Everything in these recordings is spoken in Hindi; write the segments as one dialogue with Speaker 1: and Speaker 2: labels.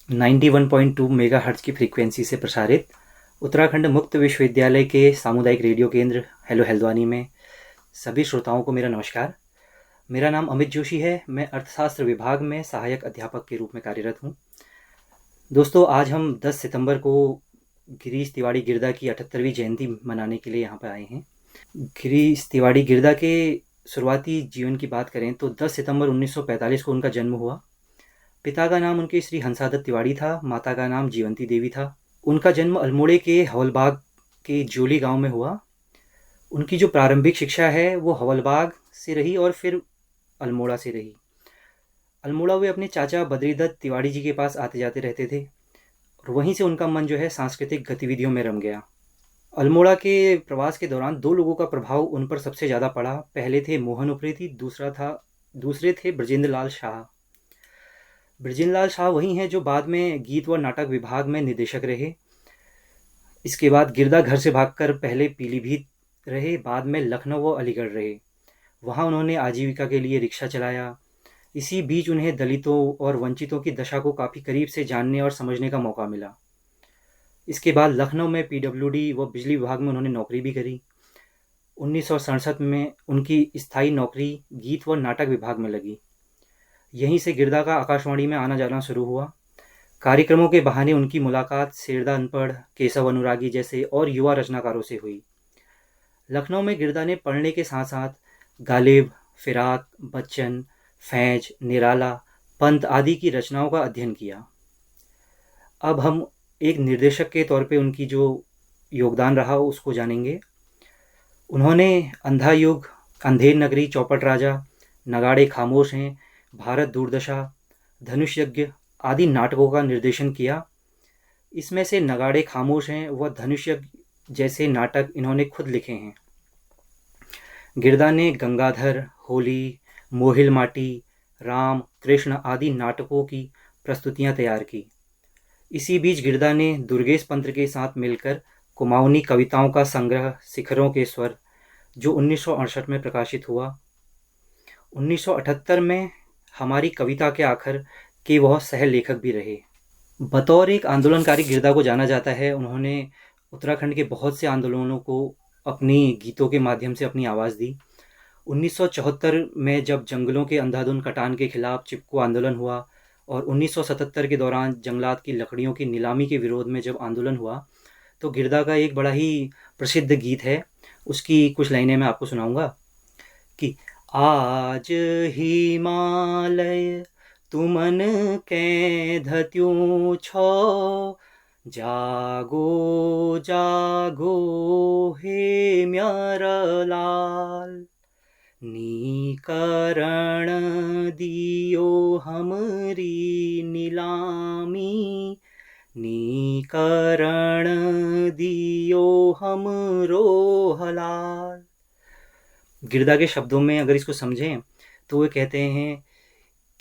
Speaker 1: 91.2 मेगाहर्ट्ज़ की फ्रीक्वेंसी से प्रसारित उत्तराखंड मुक्त विश्वविद्यालय के सामुदायिक रेडियो केंद्र हेलो हल्द्वानी में सभी श्रोताओं को मेरा नमस्कार। मेरा नाम अमित जोशी है। मैं अर्थशास्त्र विभाग में सहायक अध्यापक के रूप में कार्यरत हूँ। दोस्तों, आज हम 10 सितंबर को गिरीश तिवारी गिरदा की 78वीं जयंती मनाने के लिए यहाँ पर आए हैं। गिरीश तिवारी गिरदा के शुरुआती जीवन की बात करें तो 10 सितंबर 1945 को उनका जन्म हुआ। पिता का नाम उनके श्री हंसादत्त तिवारी था, माता का नाम जीवंती देवी था। उनका जन्म अल्मोड़े के हवलबाग के जोली गांव में हुआ। उनकी जो प्रारंभिक शिक्षा है वो हवलबाग से रही और फिर अल्मोड़ा से रही। अल्मोड़ा वे अपने चाचा बद्रीदत्त तिवारी जी के पास आते जाते रहते थे और वहीं से उनका मन जो है सांस्कृतिक गतिविधियों में रम गया। अल्मोड़ा के प्रवास के दौरान दो लोगों का प्रभाव उन पर सबसे ज़्यादा पड़ा। पहले थे मोहन उप्रेती, दूसरे थे ब्रजेंद्र लाल शाह। ब्रजेंद्र लाल शाह वही हैं जो बाद में गीत व नाटक विभाग में निदेशक रहे। इसके बाद गिरदा घर से भागकर पहले पीलीभीत रहे, बाद में लखनऊ व अलीगढ़ रहे। वहाँ उन्होंने आजीविका के लिए रिक्शा चलाया। इसी बीच उन्हें दलितों और वंचितों की दशा को काफ़ी करीब से जानने और समझने का मौका मिला। इसके बाद लखनऊ में पीडब्ल्यूडी व बिजली विभाग में उन्होंने नौकरी भी करी। 1967 में उनकी स्थायी नौकरी गीत व नाटक विभाग में लगी। यहीं से गिरदा का आकाशवाणी में आना जाना शुरू हुआ। कार्यक्रमों के बहाने उनकी मुलाकात शेरदा अनपढ़, केशव अनुरागी जैसे और युवा रचनाकारों से हुई। लखनऊ में गिरदा ने पढ़ने के साथ साथ गालिब, फिराक, बच्चन, फैज, निराला, पंत आदि की रचनाओं का अध्ययन किया। अब हम एक निर्देशक के तौर पे उनकी जो योगदान रहा उसको जानेंगे। उन्होंने अंधा युग, अंधेर नगरी, चौपट राजा, नगाड़े खामोश हैं, भारत दूरदशा, धनुष यज्ञ आदि नाटकों का निर्देशन किया। इसमें से नगाड़े खामोश हैं व धनुष यज्ञ जैसे नाटक इन्होंने खुद लिखे हैं। गिरदा ने गंगाधर, होली, मोहिल माटी, राम, कृष्ण आदि नाटकों की प्रस्तुतियां तैयार की। इसी बीच गिरदा ने दुर्गेश पंत के साथ मिलकर कुमाऊनी कविताओं का संग्रह शिखरों के स्वर, जो 1968 में प्रकाशित हुआ। 1978 में हमारी कविता के आखिर के वह सह लेखक भी रहे। बतौर एक आंदोलनकारी गिरदा को जाना जाता है। उन्होंने उत्तराखंड के बहुत से आंदोलनों को अपनी गीतों के माध्यम से अपनी आवाज़ दी। 1974 में जब जंगलों के अंधाधुंध कटान के खिलाफ चिपको आंदोलन हुआ और 1977 के दौरान जंगलात की लकड़ियों की नीलामी के विरोध में जब आंदोलन हुआ, तो गिरदा का एक बड़ा ही प्रसिद्ध गीत है, उसकी कुछ लाइनें मैं आपको सुनाऊंगा कि आज हिमालय तुमन कैधत्यूं छो, जागो जागो हे म्यारलाल, नीकरण दियो हमरी नीलामी, नीकरण दियो हमरो हलाल। गिरदा के शब्दों में अगर इसको समझें तो वे कहते हैं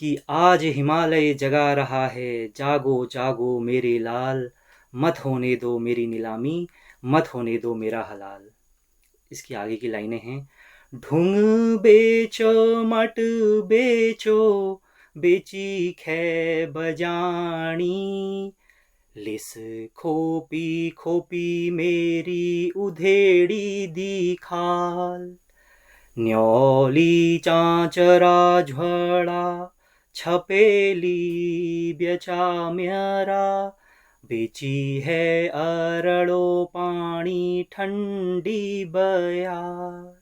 Speaker 1: कि आज हिमालय जगा रहा है, जागो जागो मेरे लाल, मत होने दो मेरी नीलामी, मत होने दो मेरा हलाल। इसकी आगे की लाइनें हैं, ढूंग बेचो मट बेचो, बेची खे बजानी, लिस खोपी खोपी मेरी उधेड़ी दी खाल, न्योली चांचरा झड़ा, छपेली ब्यचा म्यारा, बेची है अरड़ो पानी ठंडी बयार।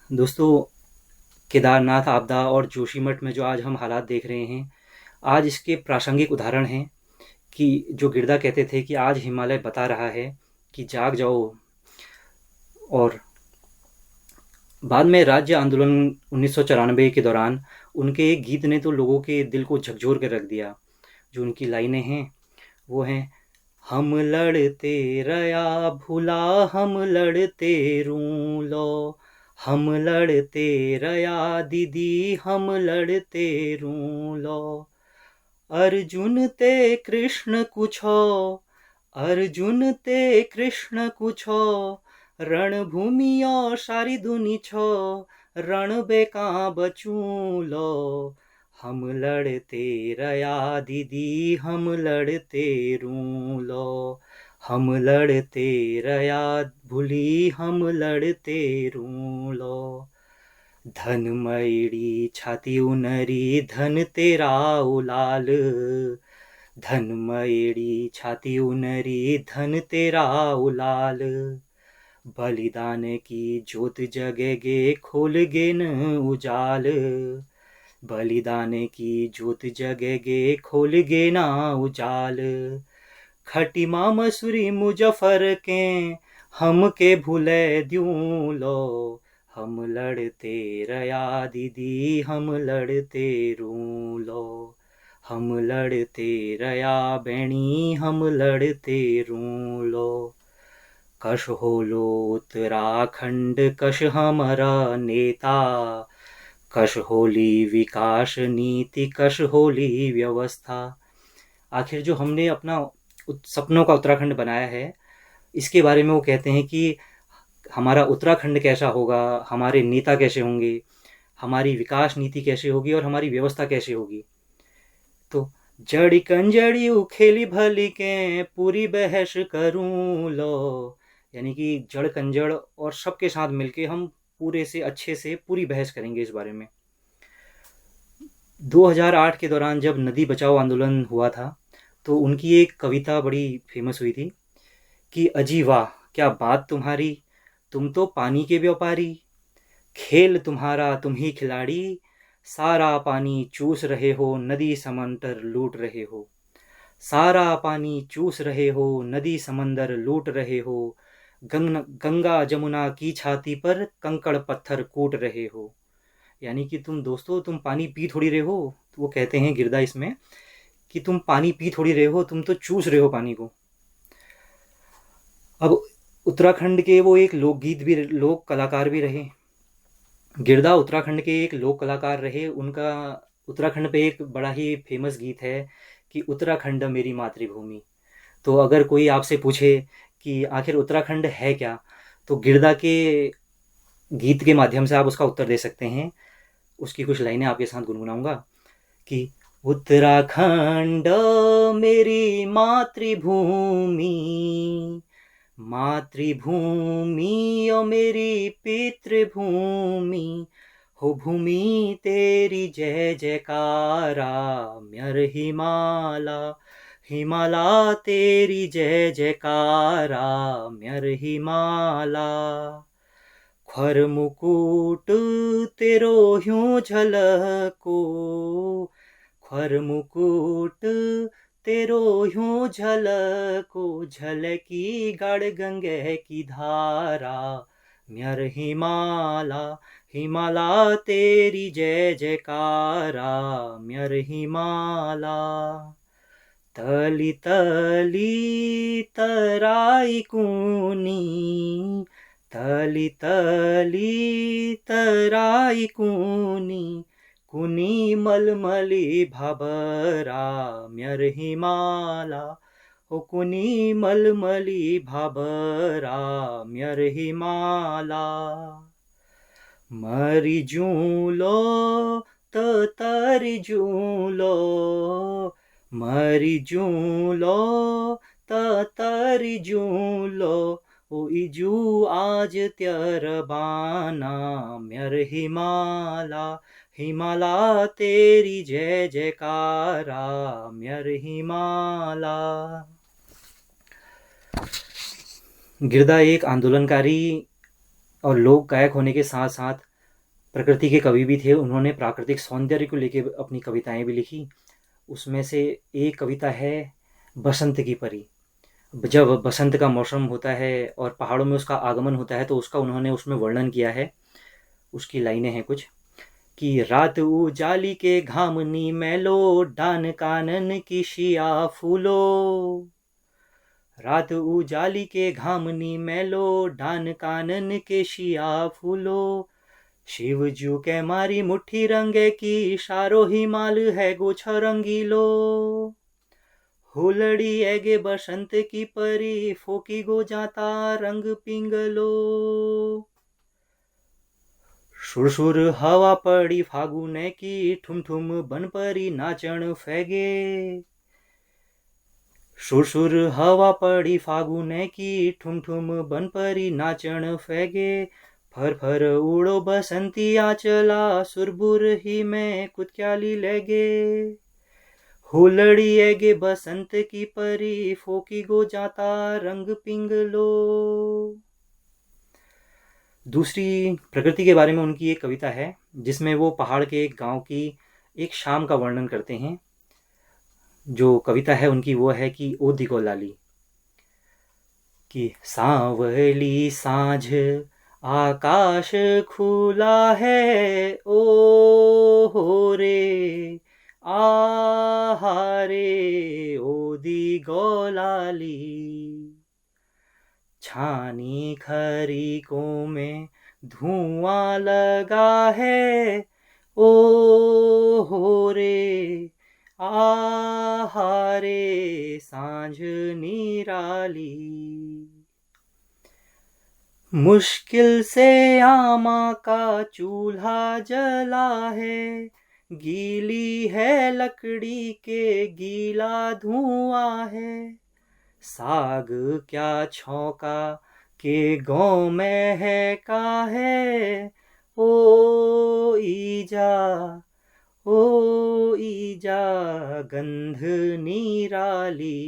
Speaker 1: दोस्तों, केदारनाथ आपदा और जोशीमठ में जो आज हम हालात देख रहे हैं, आज इसके प्रासंगिक उदाहरण हैं कि जो गिरदा कहते थे कि आज हिमालय बता रहा है कि जाग जाओ। और बाद में राज्य आंदोलन 1994 के दौरान उनके एक गीत ने तो लोगों के दिल को झकझोर कर रख दिया। जो उनकी लाइनें हैं वो हैं, हम लड़ते रया भूला, हम लड़ते रू लो, हम लड़ते रया दीदी, हम लड़ते रू लो, अर्जुन ते कृष्ण कुछो, अर्जुन ते कृष्ण कुछो, रणभूमि और सारी दुनी छो, रण बेका बचू लो, हम लड़ते रया दीदी हम लड़ते रू लो, हम लड़ते रया भूली हम लड़ते रू लो। धन मयड़ी छाती उनरी धन तेरा उलाल, धन मयड़ी छाती उनरी धन तेरा उलाल। बलिदान की ज्योत जगेगे खोलगे न उजाल, बलिदान की ज्योत जगेगे खोलगे ना उजाल। खटिमा मसूरी मुजफ्फर के हम के भूले द्यूं लो, हम लड़ते रया दीदी हम लड़ते रू लो, हम लड़ते रया बेणी हम लड़ते रू लो। कश होलो उत्तराखंड कश हमारा नेता, कश होली विकास नीति कश होली व्यवस्था। आखिर जो हमने अपना सपनों का उत्तराखंड बनाया है, इसके बारे में वो कहते हैं कि हमारा उत्तराखंड कैसा होगा, हमारे नेता कैसे होंगे, हमारी विकास नीति कैसे होगी और हमारी व्यवस्था कैसे होगी। तो जड़ी कंजड़ी उखेली भली के पूरी बहस करूं लो, यानी कि जड़ कंजड़ और सबके साथ मिलके हम पूरे से अच्छे से पूरी बहस करेंगे इस बारे में। 2008 के दौरान जब नदी बचाओ आंदोलन हुआ था, तो उनकी एक कविता बड़ी फेमस हुई थी कि अजी वाह क्या बात तुम्हारी, तुम तो पानी के व्यापारी, खेल तुम्हारा तुम ही खिलाड़ी, सारा पानी चूस रहे हो नदी समंदर लूट रहे हो, सारा पानी चूस रहे हो नदी समंदर लूट रहे हो, गंगा जमुना की छाती पर कंकड़ पत्थर कूट रहे हो। यानी कि तुम दोस्तों तुम पानी पी थोड़ी रहे हो, तो वो कहते हैं गिरदा इसमें कि तुम पानी पी थोड़ी रहे हो, तुम तो चूस रहे हो पानी को। अब उत्तराखंड के वो एक लोकगीत भी लोक कलाकार भी रहे। गिरदा उत्तराखंड के एक लोक कलाकार रहे। उनका उत्तराखंड पे एक बड़ा ही फेमस गीत है कि उत्तराखंड मेरी मातृभूमि। तो अगर कोई आपसे पूछे कि आखिर उत्तराखंड है क्या, तो गिरदा के गीत के माध्यम से आप उसका उत्तर दे सकते हैं। उसकी कुछ लाइनें आपके साथ गुनगुनाऊंगा कि उत्तराखंड मेरी मातृभूमि, मातृभूमि ओ मेरी पितृभूमि, हो भूमि तेरी जय जयकारा, म्यर हिमाला, हिमाला तेरी जय जयकारा, म्यर हिमाला। ख्वर मुकुट तेरो ह्यूं झलको, ख्वर मुकुट तेरो ह्यूं झलको, झलकी गढ़ गंगे की धारा, म्यर हिमाला, हिमाला तेरी जय जयकारा, म्यर हिमाला। तली तली तराई कूनी, तली तली तराई कूनी, कुनी मलमली भाबरा, म्यर हिमाला, ओ कुनी मलमली भाबरा, म्यर हिमाला। मरी जूलो तो तरी जूलो, मरी जूलो तो तरी जूलो, ओ इजू आज त्यार बाना, म्यर हिमाला, हिमाला तेरी जय जयकारा, म्यर हिमाला। गिरदा एक आंदोलनकारी और लोक गायक होने के साथ साथ प्रकृति के कवि भी थे। उन्होंने प्राकृतिक सौंदर्य को लेकर अपनी कविताएं भी लिखी। उसमें से एक कविता है बसंत की परी। जब बसंत का मौसम होता है और पहाड़ों में उसका आगमन होता है, तो उसका उन्होंने उसमें वर्णन किया है। उसकी लाइनें हैं कुछ कि रात उजाली के घामनी मैलो, डान कानन की शिया फूलो, रात उजाली के घामनी मैलो, डान कानन के शिया फूलो, शिवजू के मारी मुट्ठी रंगे की, इशारो हिमाल है गोछा रंगीलो, हुलड़ी एगे बसंत की परी, फोकी गो जाता रंग पिंगलो, सुर हवा पड़ी फागुने की, ठुम ठुम बन परी नाचण फैगे। सुर हवा पड़ी फागुने की, ठुम ठुम बन परी नाचण फैगे। फर फर उड़ो बसंती आंचला, सुरबुर ही में कुत्याली लेगे। हुलड़ी एगे बसंत की परी, फोकी गो जाता रंग पिंगलो। दूसरी प्रकृति के बारे में उनकी एक कविता है जिसमें वो पहाड़ के एक गांव की एक शाम का वर्णन करते हैं। जो कविता है उनकी वो है कि ओ दिगो लाली, कि सांवली सांझ आकाश खुला है, ओ हो रे आहारे ओ दिगो लाली। छानी खरीकों में धुआं लगा है, ओ हो रे आहारे सांझ निराली। मुश्किल से आमा का चूल्हा जला है, गीली है लकड़ी के गीला धुआं है। साग क्या छौका के गाँव में है का है, ओ ईजा गंध निराली।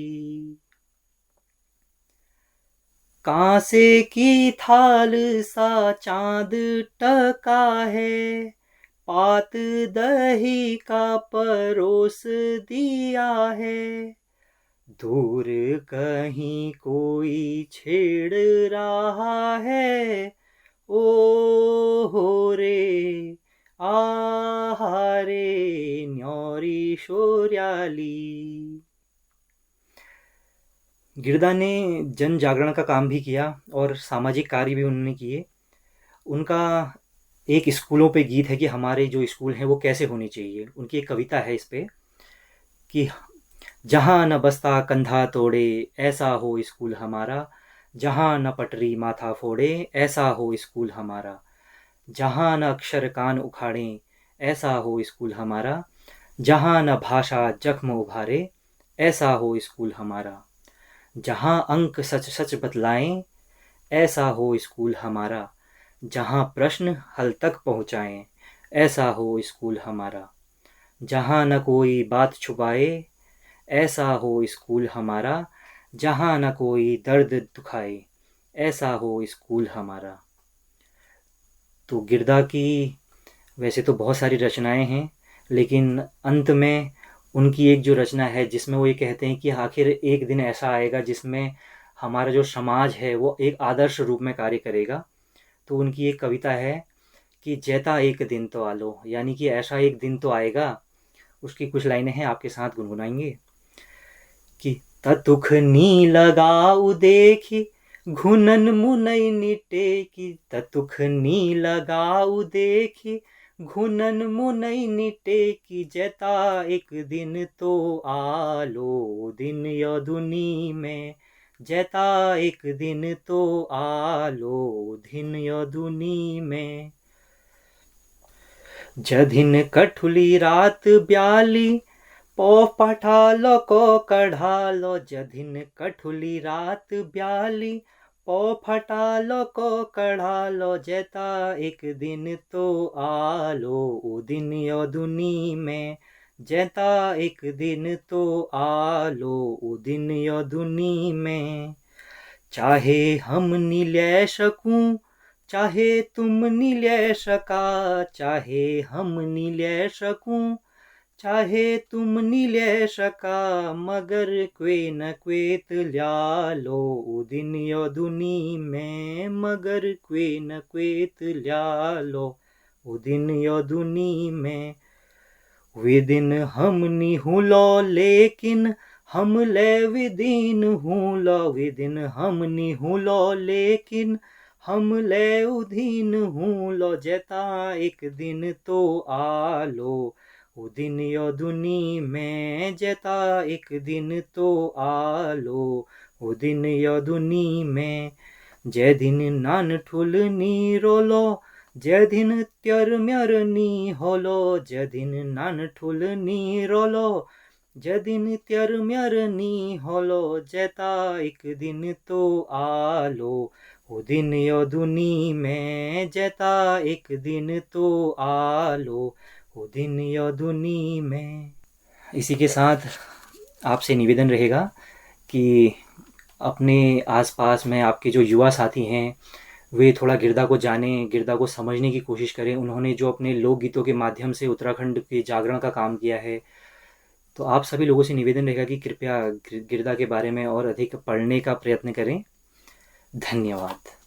Speaker 1: कांसे की थाल सा चांद टका है, पात दही का परोस दिया है। दूर कहीं कोई छेड़ रहा है, ओ हो रे आहारे न्योरी शोर्याली। गिरदा ने जन जागरण का काम भी किया और सामाजिक कार्य भी उन्होंने किए। उनका एक स्कूलों पे गीत है कि हमारे जो स्कूल हैं वो कैसे होने चाहिए। उनकी एक कविता है इस पे कि जहाँ न बस्ता कंधा तोड़े, ऐसा हो स्कूल हमारा। जहाँ न पटरी माथा फोड़े, ऐसा हो स्कूल हमारा। जहाँ न अक्षर कान उखाड़े, ऐसा हो स्कूल हमारा। जहाँ न भाषा जख्म उभारे, ऐसा हो स्कूल हमारा। जहाँ अंक सच सच बतलाएं, ऐसा हो स्कूल हमारा। जहाँ प्रश्न हल तक पहुँचाएं, ऐसा हो स्कूल हमारा। जहाँ न कोई बात छुपाए, ऐसा हो स्कूल हमारा। जहाँ न कोई दर्द दुखाए, ऐसा हो स्कूल हमारा। तो गिरदा की वैसे तो बहुत सारी रचनाएं हैं, लेकिन अंत में उनकी एक जो रचना है जिसमें वो ये कहते हैं कि आखिर एक दिन ऐसा आएगा जिसमें हमारा जो समाज है वो एक आदर्श रूप में कार्य करेगा। तो उनकी एक कविता है कि जैता एक दिन तो आलो, यानी कि ऐसा एक दिन तो आएगा। उसकी कुछ लाइनें हैं, आपके साथ गुनगुनाएंगे कि ततुख नी लगाऊ देखी, घुनन मुनई निटे की। ततुख नी लगाऊ देखी, घुनन मुनई निटे की। जैता एक दिन तो आलो दिन यदुनी में। जैता एक दिन तो आलो दिन यदुनी में। जधिन कठुली रात ब्याली, पौ पठालो को कढ़ालो। जधिन कठुली रात ब्याली, पौ फटालो को कढ़ालो। जैता एक दिन तो आलो ओ दिन यदुनी में। जैता एक दिन तो आलो ओ दिन यदुनी में। चाहे हम नी ले सकूं, चाहे तुम नी ले सका। चाहे हम नी ले सकूं, चाहे तुम नी ले सका। मगर क्वे न क्वेत ल्यालो ओ दिन यदुनी में। मगर क्वे न क्वेत ल्यालो ओ दिन यदुनी में। वे दिन हम नी हुलो लेकिन, हम ले विदीन हुलो। वे दिन हम नी हुलो लेकिन, हम ले उधीन हुलो। जैता एक दिन तो आलो ओ दिन यदुनी में। जैता एक दिन तो आलो ओ दिन यदुनी में। जै दिन नान ठुल नी रोलो, जेदिन त्यर म्यरनी होलो जेदिन नान ठुलनी रोलो जेदिन त्यर म्यरनी होलो जेता एक दिन तो आलो ओ दिन यो दुनी में जेता एक दिन तो आलो ओ दिन यो दुनी में। इसी के साथ आपसे निवेदन रहेगा कि अपने आसपास में आपके जो युवा साथी हैं वे थोड़ा गिरदा को जानें, गिरदा को समझने की कोशिश करें। उन्होंने जो अपने लोकगीतों के माध्यम से उत्तराखंड के जागरण का काम किया है, तो आप सभी लोगों से निवेदन रहेगा कि कृपया गिरदा के बारे में और अधिक पढ़ने का प्रयत्न करें। धन्यवाद।